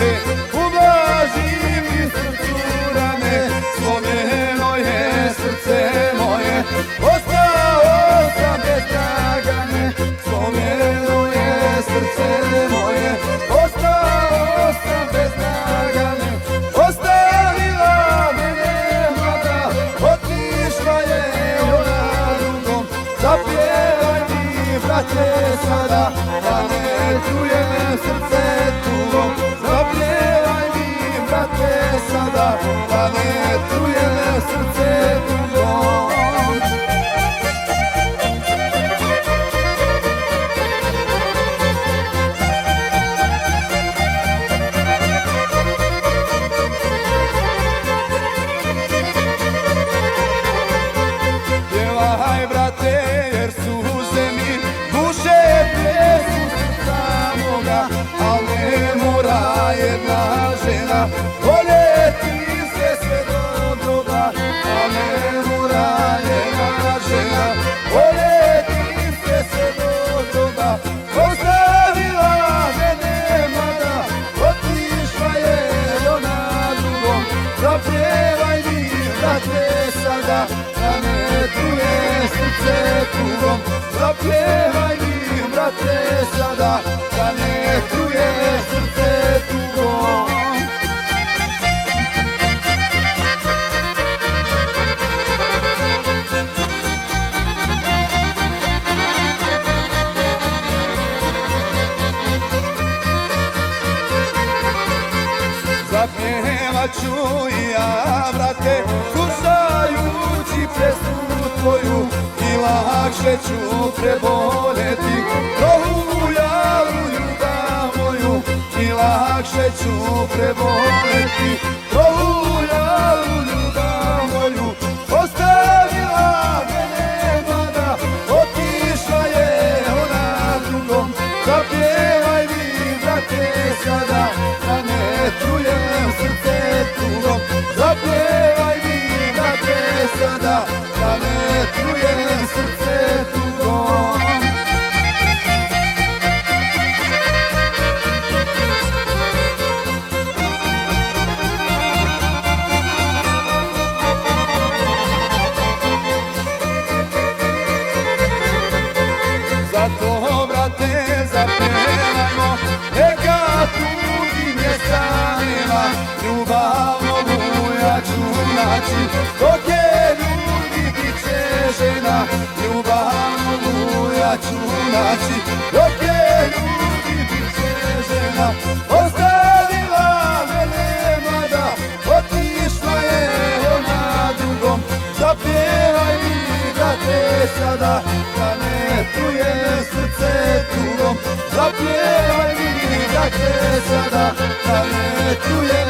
brate, ublaži mi srcu rane, slomljeno je srce moje, ostao sam bez tragane, slomljeno je srce moje, ostao sam bez tragane, ostavila mene mlada, otišla je ona drugom, zapjevaj mi brate sada, da ne čujem srce tugom, zapjevaj mi brate sada, da ne čujem srce tugom. Pjevaj brate, jer suze mi duše pljesu srca moga, al ne mora jedna žena voljeti se sve do groba, al ne mora jedna žena voljeti se sve do groba. Ostavila mene mlada, otišla je ona drugom, zapjevaj mi brate sada, da ne truje srce tugom, zapjevaj mi brate sada, da ne truje srce tugom. Zapjevat ću i ja brate, slušajući pesmu tvoju, i lakše ću preboljeti prohuljalu ljubav moju, i lakše ću preboljeti prohuljalu ljubav moju. Ostavila mene mlada, otišla je ona drugom, zapjevaj mi brate sada, da ne čujem srce tugom, zapjevaj mi brate sada, da ne čujem srce tugom. Zato brate zapjevajmo, neka tugi mjesta nema, ljubav mogu ja ću naći, dok je ljudi bit će žena, ljubav mogu ja ću naći, dok je ljudi bit će žena. Ostavila mene mlada, otišla je ona drugom, zapjevaj mi brate sada, da ne truje srce tugom, zapjevaj mi brate sada, da ne truje